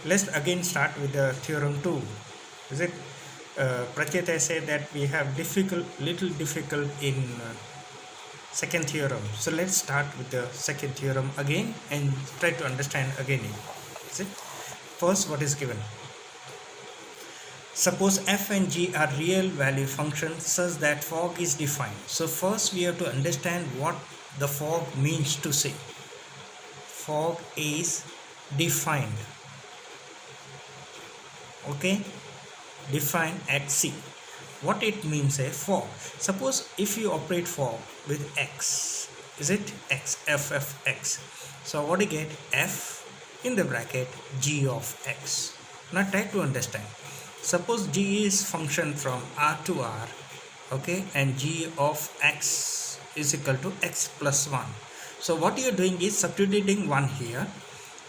Let's again start with the theorem 2. Is it? Pratyat has said that we have little difficult in second theorem. So let's start with the second theorem again and try to understand again it. Is it? First, what is given? Suppose f and g are real value functions such that fog is defined. So first we have to understand what the fog means to say. Fog is defined. Okay, defined at C. What it means a fog. Suppose if you operate fog with x, is it x, f x. So what do you get? F in the bracket g of x. Now try to understand. Suppose g is function from r to r, okay, and g of x is equal to x plus 1. So what you are doing is substituting 1 here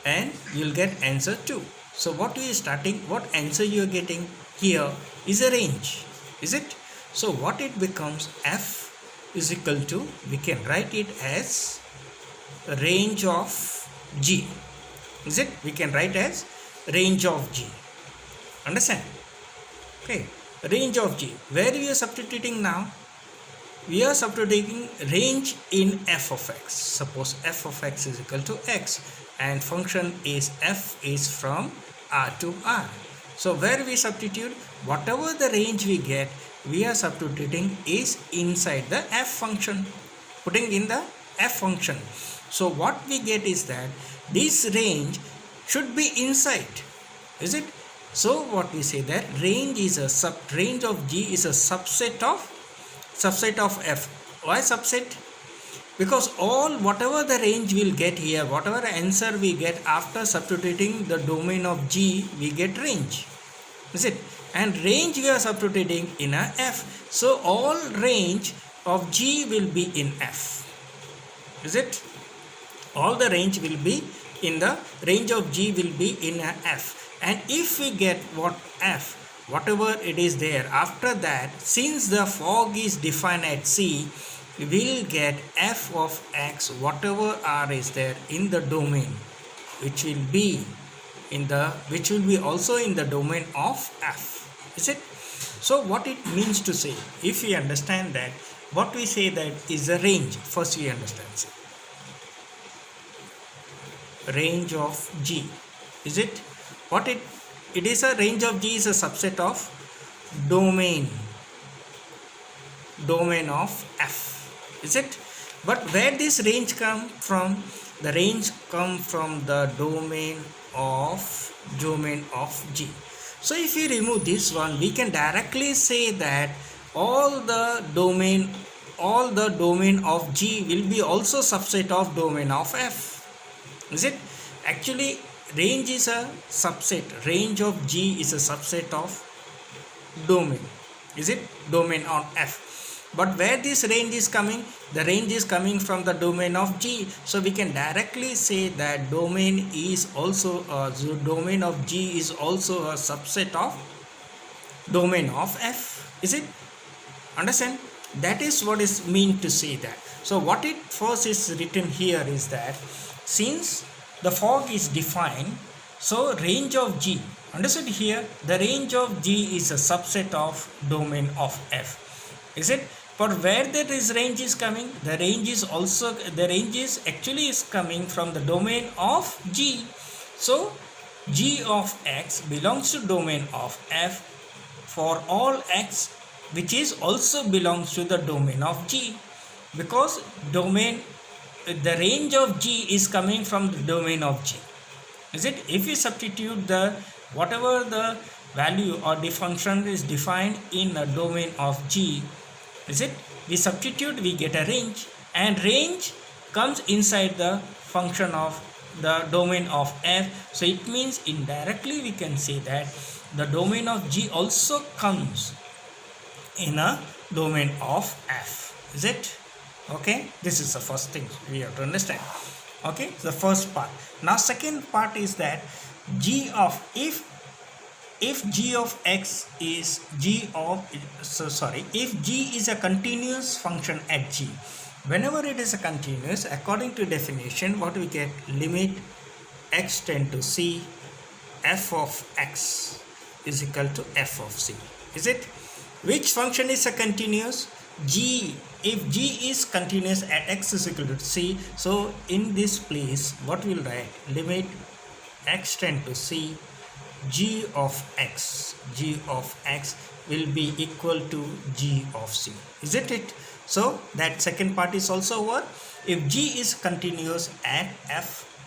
and you'll get answer 2. So what you are starting, what answer you are getting here is a range, is it? So what it becomes, f is equal to, we can write it as range of g, is it? We can write as range of g. Understand? Okay, range of g. Where we are substituting now? We are substituting range in f of x. Suppose f of x is equal to x and function is f is from r to r. So where we substitute, whatever the range we get, we are substituting is inside the f function, putting in the f function. So what we get is that this range should be inside, is it? So what we say, that range is a range of g is a subset of f. Why subset? Because whatever the range we'll get here, whatever answer we get after substituting the domain of g, we get range, is it? And range we are substituting in a f. So all range of g will be in f, is it? All the range will be in the range of g will be in a f. And if we get what f, whatever it is there, after that, since the fog is defined at C, we will get f of x, whatever r is there in the domain, which will be also in the domain of f, is it? So what it means to say, if we understand that, what we say that is a range. First we understand, say, range of g, is it? What it is, a range of g is a subset of domain of f, is it? But where this range come from? The range come from the domain of g. So if we remove this one, we can directly say that all the domain of g will be also subset of domain of f, is it? Actually range is a subset, range of g is a subset of domain, is it? Domain on f. But where this range is coming? The range is coming from the domain of g. So we can directly say that domain is also the domain of g is also a subset of domain of f, is it? Understand? That is what is mean to say that. So what it first is written here is that since the fog is defined, so range of g, understood here, the range of g is a subset of domain of f, is it? But where that is range is coming, the range is actually coming from the domain of g. So g of x belongs to domain of f for all x, which is also belongs to the domain of g, because the range of g is coming from the domain of g, is it? If we substitute the whatever the value or the function is defined in a domain of g, is it? We substitute, we get a range, and range comes inside the function of the domain of f. So it means indirectly we can say that the domain of g also comes in a domain of f, is it? Okay, this is the first thing we have to understand. Okay, the first part. Now second part is that g of if g of x is if g is a continuous function at g, whenever it is a continuous, according to definition, what we get, limit x tend to c f of x is equal to f of c. Is it? Which function is a continuous? G. If g is continuous at x is equal to c, so in this place what we'll write, limit x tend to c, g of x will be equal to g of c. Isn't it? So that second part is also over. If g is continuous at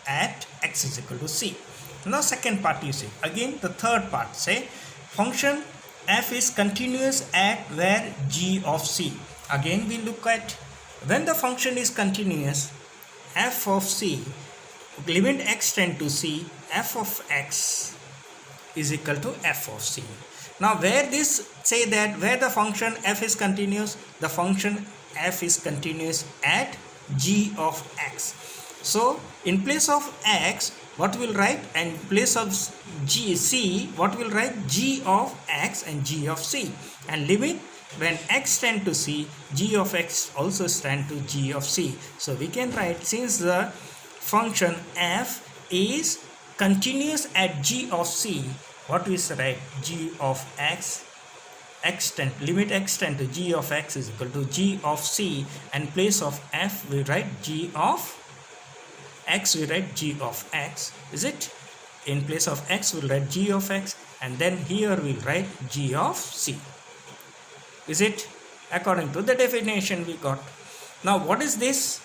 x is equal to c. Now second part you see. Again the third part, say function f is continuous at where g of c. Again we look at when the function is continuous, f of c, limit x tend to c, f of x is equal to f of c. Now where this say that where the function f is continuous, the function f is continuous at g of x. So in place of x what we'll write, and in place of c what we'll write, g of x and g of c, and limit when x tend to c, g of x also tend to g of c. So we can write, since the function f is continuous at g of c, what we write, g of x, limit x tend to g of x is equal to g of c, and place of f we write g of x, we write g of x. Is it? In place of x we'll write g of x, and then here we'll write g of c. Is it? According to the definition we got. Now what is this?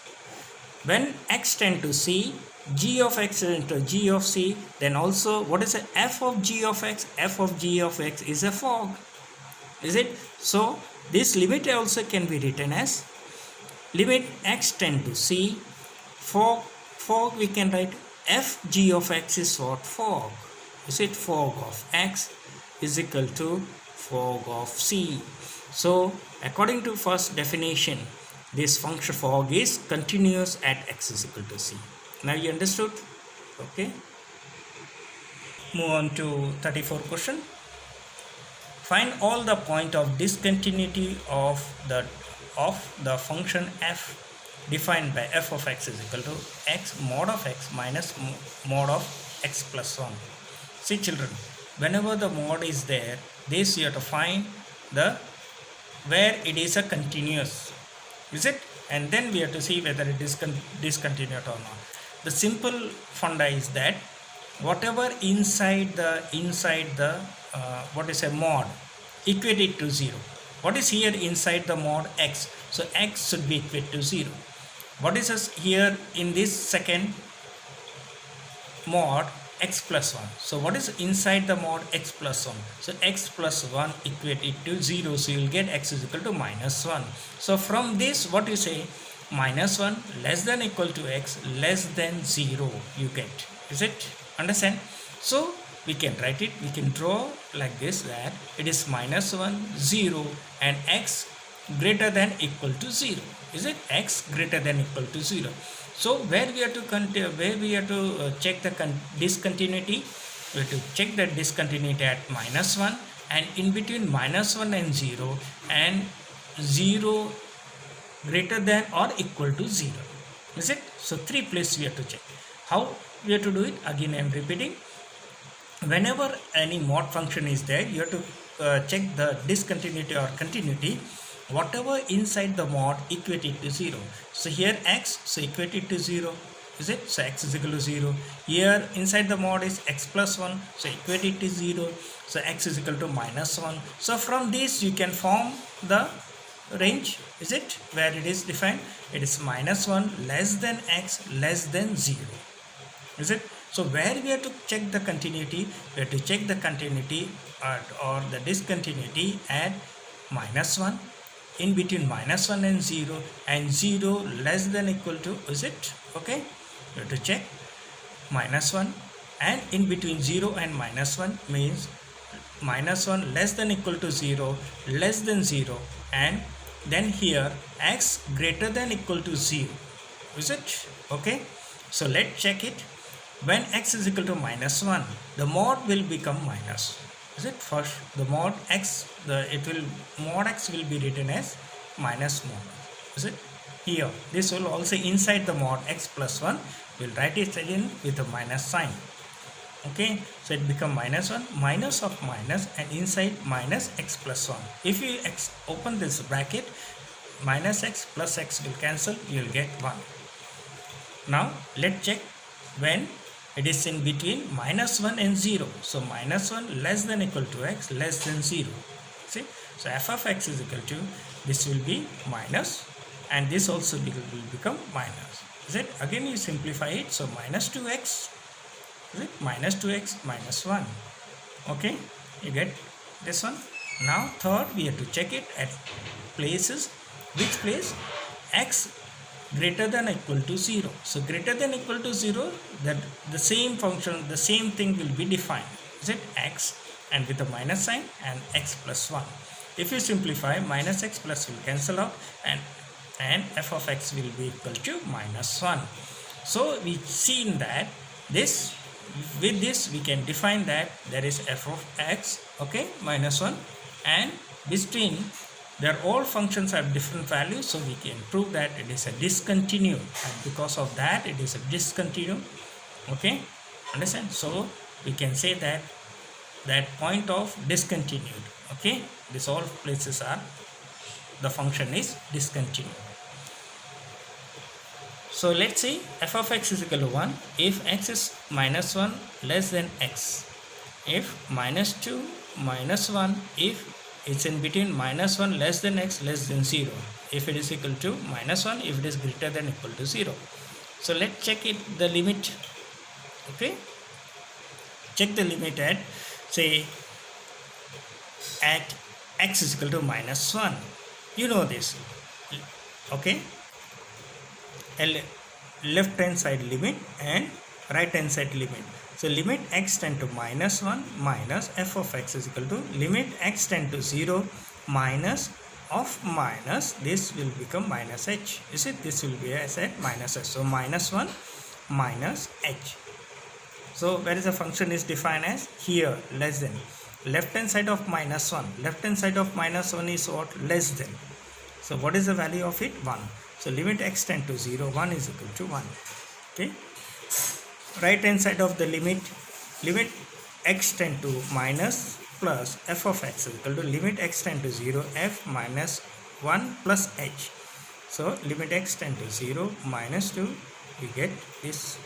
When x tend to c, g of x is into g of c, then also what is a f of g of x? F of g of x is a fog. Is it? So this limit also can be written as limit x tend to c, fog we can write f g of x is what? Fog. Is it? Fog of x is equal to fog of c. So according to first definition, this function fog is continuous at x is equal to c. Now you understood? Okay. Move on to 34 question. Find all the point of discontinuity of the function f defined by f of x is equal to x mod of x minus mod of x plus 1. See children, whenever the mod is there, this you have to find the where it is a continuous. Is it? And then we have to see whether it is discontinuous or not. The simple funda is that whatever inside the mod, equate it to 0. What is here inside the mod? X. So x should be equal to 0. What is this here in this second mod? X plus 1. So what is inside the mod? X plus 1. So x plus 1 equate it to 0. So you will get x is equal to minus 1. So from this what you say? Minus 1 less than equal to x less than 0 you get. Is it? Understand? So we can write it, we can draw like this, that it is minus 1 0 and x greater than equal to 0. Is it? X greater than equal to 0. So where we have to check the discontinuity, we have to check the discontinuity at minus 1 and in between minus 1 and 0 greater than or equal to 0. Is it? So 3 places we have to check. How we have to do it? Again I am repeating. Whenever any mod function is there, you have to check the discontinuity or continuity. Whatever inside the mod, equate it to 0. So here x, so equate it to 0. Is it? So x is equal to 0. Here inside the mod is x plus 1, so equate it to 0. So x is equal to minus 1. So from this you can form the range. Is it? Where it is defined? It is minus 1 less than x less than 0. Is it? So where we have to check the continuity, we have to check the continuity or the discontinuity at minus 1, in between minus 1 and 0 less than equal to, is it? Okay, we have to check minus 1, and in between 0 and minus 1 means minus 1 less than equal to 0 less than 0, and then here x greater than equal to 0. Is it? Okay, so let's check it. When x is equal to minus 1, the mod will become minus. Is it? First the mod x, mod x will be written as minus mod. Is it? Here this will also inside the mod x plus 1, we'll write it again with a minus sign. Okay, so it become minus 1, minus of minus, and inside minus x plus 1. If you open this bracket, minus x plus x will cancel, you will get 1. Now let's check when it is in between minus 1 and 0. So minus 1 less than equal to x, less than 0. See, so f of x is equal to, this will be minus, and this also will become minus. Is it? Again you simplify it, so minus 2x, is it? Minus 2x minus 1. Okay, you get this one. Now third, we have to check it at places. Which place? X greater than or equal to 0. So greater than or equal to 0, that the same function, the same thing will be defined. Is it? X and with a minus sign and x plus 1. If you simplify, minus x plus will cancel out, and f of x will be equal to minus 1. So we seen that this, with this we can define that there is f of x, okay, minus 1, and between, their all functions have different values, so we can prove that it is a discontinued, and because of that it is a discontinued. Okay, understand? So we can say that point of discontinued. Okay, this all places are, the function is discontinued. So let's say f of x is equal to 1 if x is minus 1 less than x, if minus 2 minus 1 if it's in between minus 1 less than x less than 0, if it is equal to minus 1 if it is greater than equal to 0. So let's check it, the limit. Okay, check the limit at, say, at x is equal to minus 1. You know this. Okay, left hand side limit and right hand side limit. So limit x tend to minus 1 minus f of x is equal to limit x tend to 0 minus of minus, this will become minus h. Is it? This will be as at minus h. So minus 1 minus h. So where is the function is defined as? Here, less than. Left hand side of minus 1. Left hand side of minus 1 is what? Less than. So what is the value of it? 1. So limit x tend to 0, 1 is equal to 1. Okay. Right hand side of the limit x tend to minus plus f of x is equal to limit x tend to 0 f minus 1 plus h. So limit x tend to 0 minus 2, we get this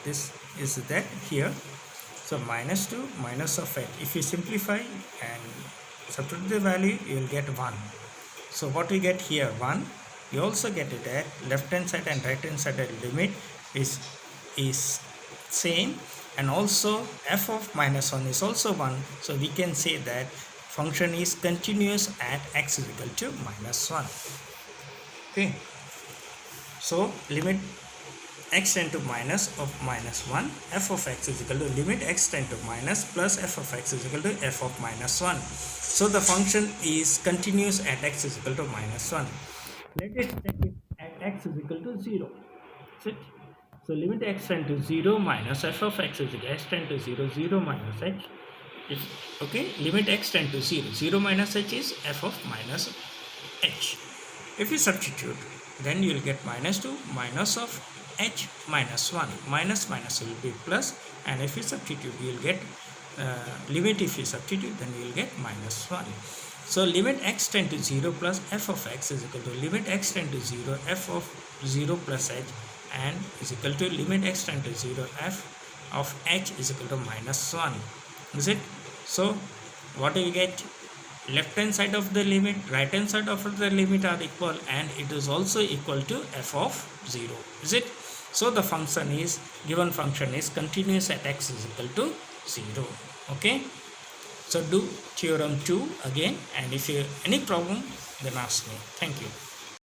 is that here. So minus 2 minus of h. If you simplify and substitute the value, you will get 1. So what we get here? 1. You also get it at left hand side and right hand side at limit is same, and also f of minus 1 is also 1. So we can say that function is continuous at x is equal to minus 1. Okay, so limit x tend to minus of minus 1, f of x is equal to limit x tend to minus plus f of x is equal to f of minus 1. So the function is continuous at x is equal to minus 1. Let us check it at x is equal to 0. Sit. So limit x tend to 0 minus f of x is equal to x tend to 0, 0 minus h. Okay, limit x tend to 0, 0 minus h is f of minus h. If you substitute, then you will get minus 2 minus of h minus 1. Minus minus will be plus, and if you substitute, you will get limit. If you substitute, then you will get minus 1. So limit x tend to 0 plus f of x is equal to limit x tend to 0 f of 0 plus h, and is equal to limit x tend to 0 f of h is equal to minus 1. Is it? So what do you get? Left hand side of the limit, right hand side of the limit are equal, and it is also equal to f of 0. Is it? So the function is, given function is continuous at x is equal to 0. Okay, so do theorem 2 again, and if you any problem, then ask me. Thank you.